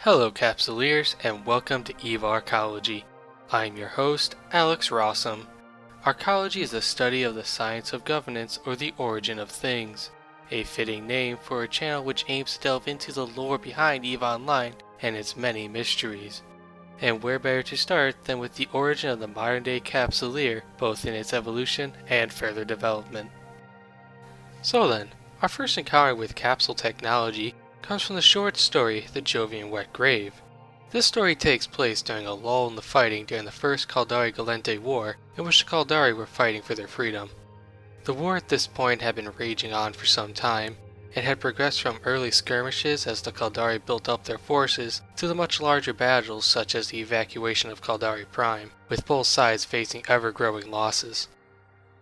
Hello Capsuleers and welcome to EVE Archology. I'm your host, Alex Rossum. Archology is the study of the science of governance or the origin of things. A fitting name for a channel which aims to delve into the lore behind EVE Online and its many mysteries. And where better to start than with the origin of the modern day Capsuleer, both in its evolution and further development. So then, our first encounter with capsule technology comes from the short story, The Jovian Wet Grave. This story takes place during a lull in the fighting during the First Caldari-Gallente War, in which the Caldari were fighting for their freedom. The war at this point had been raging on for some time, and had progressed from early skirmishes as the Caldari built up their forces, to the much larger battles such as the evacuation of Caldari Prime, with both sides facing ever-growing losses.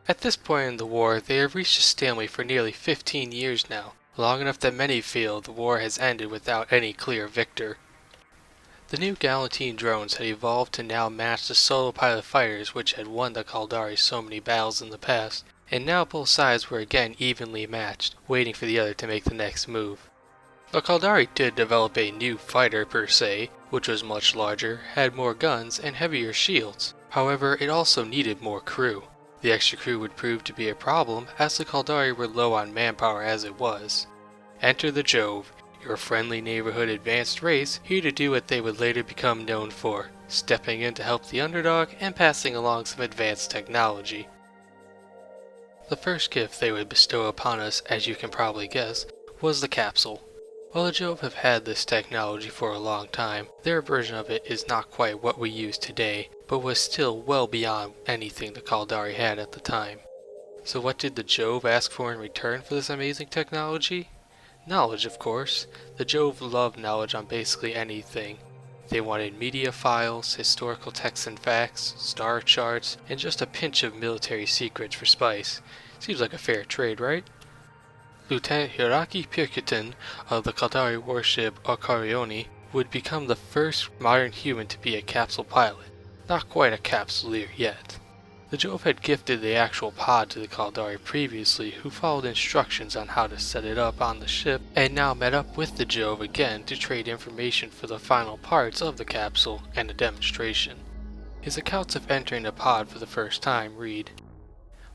At this point in the war, they have reached a stalemate for nearly 15 years now, long enough that many feel the war has ended without any clear victor. The new Galantine drones had evolved to now match the solo pilot fighters which had won the Caldari so many battles in the past, and now both sides were again evenly matched, waiting for the other to make the next move. The Caldari did develop a new fighter per se, which was much larger, had more guns, and heavier shields. However, it also needed more crew. The extra crew would prove to be a problem, as the Caldari were low on manpower as it was. Enter the Jove, your friendly neighborhood advanced race, here to do what they would later become known for, stepping in to help the underdog and passing along some advanced technology. The first gift they would bestow upon us, as you can probably guess, was the capsule. While the Jove have had this technology for a long time, their version of it is not quite what we use today, but was still well beyond anything the Caldari had at the time. So what did the Jove ask for in return for this amazing technology? Knowledge, of course. The Jove loved knowledge on basically anything. They wanted media files, historical texts and facts, star charts, and just a pinch of military secrets for spice. Seems like a fair trade, right? Lieutenant Hiraki Pirkitin of the Caldari warship Archology would become the first modern human to be a capsule pilot. Not quite a Capsuleer yet. The Jove had gifted the actual pod to the Caldari previously, who followed instructions on how to set it up on the ship, and now met up with the Jove again to trade information for the final parts of the capsule and a demonstration. His accounts of entering the pod for the first time read,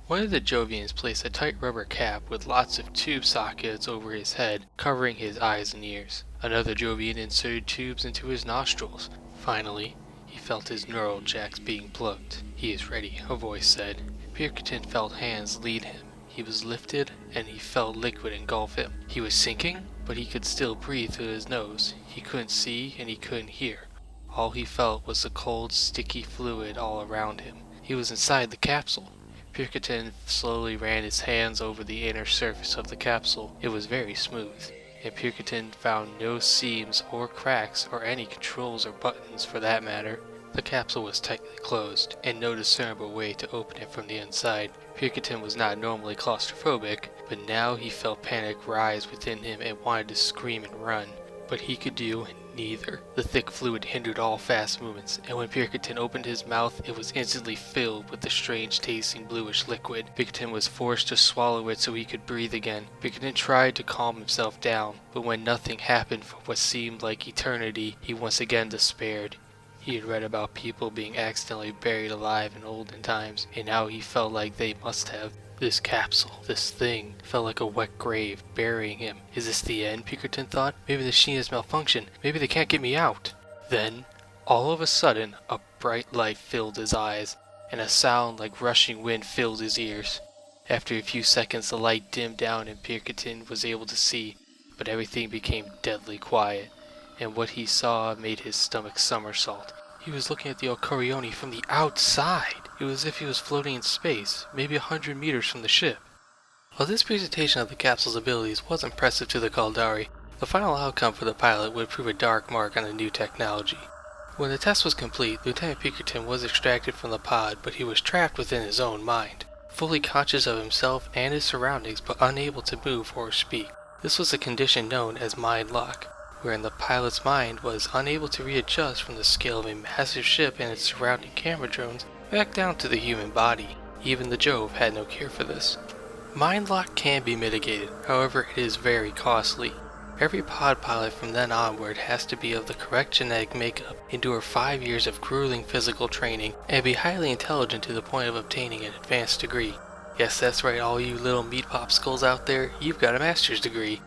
"One of the Jovians placed a tight rubber cap with lots of tube sockets over his head, covering his eyes and ears. Another Jovian inserted tubes into his nostrils. Finally, he felt his neural jacks being plugged. 'He is ready,' a voice said. Pirkitin felt hands lead him. He was lifted, and he felt liquid engulf him. He was sinking, but he could still breathe through his nose. He couldn't see, and he couldn't hear. All he felt was the cold, sticky fluid all around him. He was inside the capsule. Pirkitin slowly ran his hands over the inner surface of the capsule. It was very smooth, and Pirkitin found no seams or cracks or any controls or buttons for that matter. The capsule was tightly closed, and no discernible way to open it from the inside. Pirkitin was not normally claustrophobic, but now he felt panic rise within him and wanted to scream and run. But he could do neither. The thick fluid hindered all fast movements, and when Pirkitin opened his mouth, it was instantly filled with the strange tasting bluish liquid. Pirkitin was forced to swallow it so he could breathe again. Pirkitin tried to calm himself down, but when nothing happened for what seemed like eternity, he once again despaired. He had read about people being accidentally buried alive in olden times, and now he felt like they must have. This capsule, this thing, felt like a wet grave, burying him. Is this the end, Pirkitin thought? Maybe the machine has malfunctioned. Maybe they can't get me out. Then, all of a sudden, a bright light filled his eyes, and a sound like rushing wind filled his ears. After a few seconds, the light dimmed down and Pirkitin was able to see, but everything became deadly quiet, and what he saw made his stomach somersault. He was looking at the Archology from the outside. It was as if he was floating in space, maybe 100 meters from the ship. While this presentation of the capsule's abilities was impressive to the Caldari, the final outcome for the pilot would prove a dark mark on the new technology. When the test was complete, Lieutenant Pirkitin was extracted from the pod, but he was trapped within his own mind, fully conscious of himself and his surroundings but unable to move or speak. This was a condition known as mind lock, wherein the pilot's mind was unable to readjust from the scale of a massive ship and its surrounding camera drones back down to the human body. Even the Jove had no cure for this. Mind lock can be mitigated, however it is very costly. Every pod pilot from then onward has to be of the correct genetic makeup, endure 5 years of grueling physical training, and be highly intelligent to the point of obtaining an advanced degree. Yes, that's right, all you little meat popsicles out there, you've got a master's degree.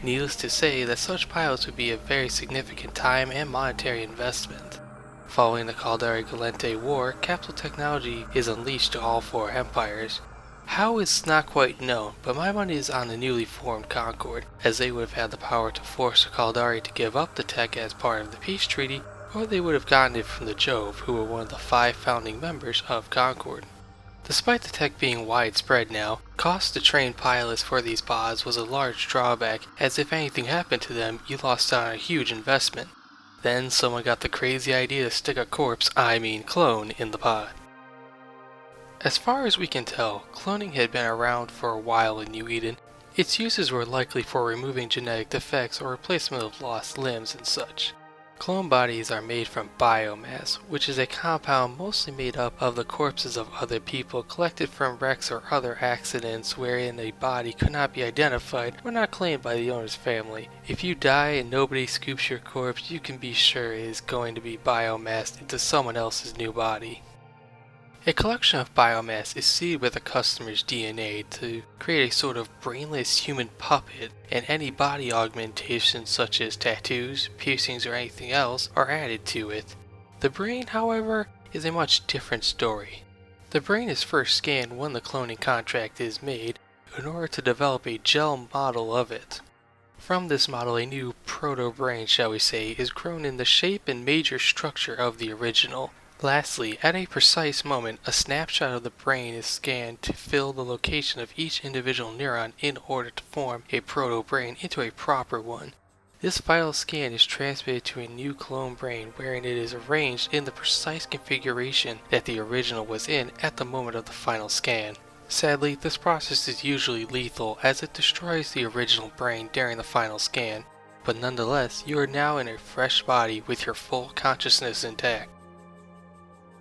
Needless to say that such pilots would be a very significant time and monetary investment. Following the Caldari Galente War, capsule technology is unleashed to all four empires. How is not quite known, but my money is on the newly formed Concord, as they would have had the power to force the Caldari to give up the tech as part of the peace treaty, or they would have gotten it from the Jove, who were one of the 5 founding members of Concord. Despite the tech being widespread now, cost to train pilots for these pods was a large drawback, as if anything happened to them, you lost out on a huge investment. Then someone got the crazy idea to stick a clone, in the pod. As far as we can tell, cloning had been around for a while in New Eden. Its uses were likely for removing genetic defects or replacement of lost limbs and such. Clone bodies are made from biomass, which is a compound mostly made up of the corpses of other people collected from wrecks or other accidents wherein a body could not be identified or not claimed by the owner's family. If you die and nobody scoops your corpse, you can be sure it is going to be biomassed into someone else's new body. A collection of biomass is seeded with a customer's DNA to create a sort of brainless human puppet, and any body augmentations such as tattoos, piercings, or anything else are added to it. The brain, however, is a much different story. The brain is first scanned when the cloning contract is made in order to develop a gel model of it. From this model, a new proto-brain, shall we say, is grown in the shape and major structure of the original. Lastly, at a precise moment, a snapshot of the brain is scanned to fill the location of each individual neuron in order to form a proto-brain into a proper one. This final scan is transmitted to a new clone brain wherein it is arranged in the precise configuration that the original was in at the moment of the final scan. Sadly, this process is usually lethal as it destroys the original brain during the final scan, but nonetheless, you are now in a fresh body with your full consciousness intact.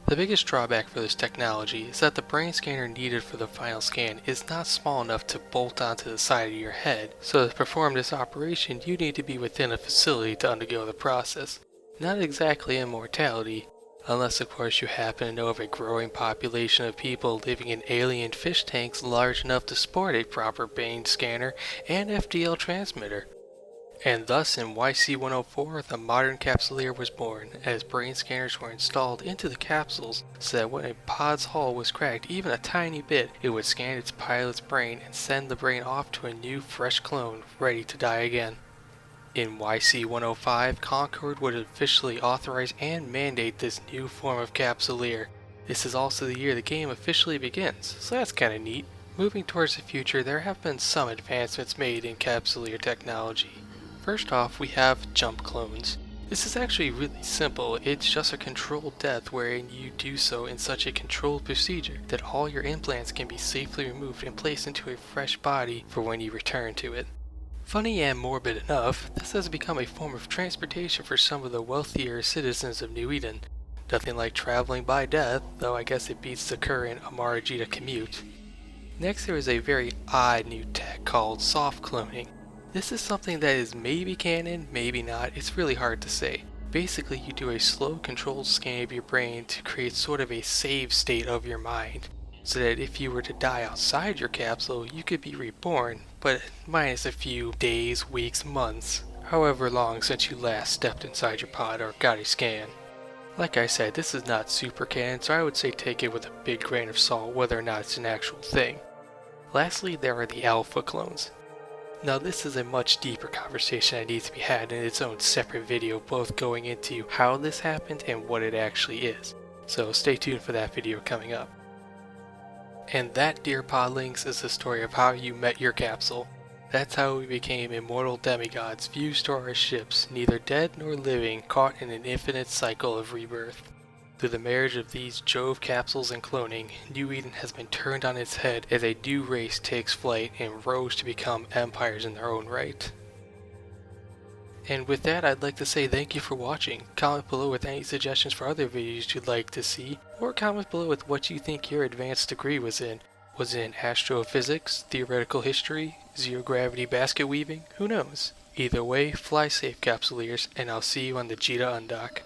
The biggest drawback for this technology is that the brain scanner needed for the final scan is not small enough to bolt onto the side of your head, so to perform this operation you need to be within a facility to undergo the process. Not exactly immortality, unless of course you happen to know of a growing population of people living in alien fish tanks large enough to sport a proper brain scanner and FDL transmitter. And thus in YC-104 the modern Capsuleer was born, as brain scanners were installed into the capsules so that when a pod's hull was cracked even a tiny bit, it would scan its pilot's brain and send the brain off to a new fresh clone ready to die again. In YC-105, Concord would officially authorize and mandate this new form of Capsuleer. This is also the year the game officially begins, so that's kinda neat. Moving towards the future, there have been some advancements made in Capsuleer technology. First off, we have jump clones. This is actually really simple. It's just a controlled death wherein you do so in such a controlled procedure that all your implants can be safely removed and placed into a fresh body for when you return to it. Funny and morbid enough, this has become a form of transportation for some of the wealthier citizens of New Eden. Nothing like traveling by death, though I guess it beats the current Amarajita commute. Next, there is a very odd new tech called soft cloning. This is something that is maybe canon, maybe not, it's really hard to say. Basically, you do a slow controlled scan of your brain to create sort of a save state of your mind, so that if you were to die outside your capsule, you could be reborn, but minus a few days, weeks, months, however long since you last stepped inside your pod or got a scan. Like I said, this is not super canon, so I would say take it with a big grain of salt whether or not it's an actual thing. Lastly, there are the alpha clones. Now this is a much deeper conversation that needs to be had in its own separate video, both going into how this happened and what it actually is. So stay tuned for that video coming up. And that, dear podlings, is the story of how you met your capsule. That's how we became immortal demigods fused to our ships, neither dead nor living, caught in an infinite cycle of rebirth. Through the marriage of these Jove capsules and cloning, New Eden has been turned on its head as a new race takes flight and rose to become empires in their own right. And with that, I'd like to say thank you for watching. Comment below with any suggestions for other videos you'd like to see, or comment below with what you think your advanced degree was in. Was it in astrophysics, theoretical history, zero-gravity basket weaving? Who knows? Either way, fly safe, Capsuleers, and I'll see you on the Jita undock.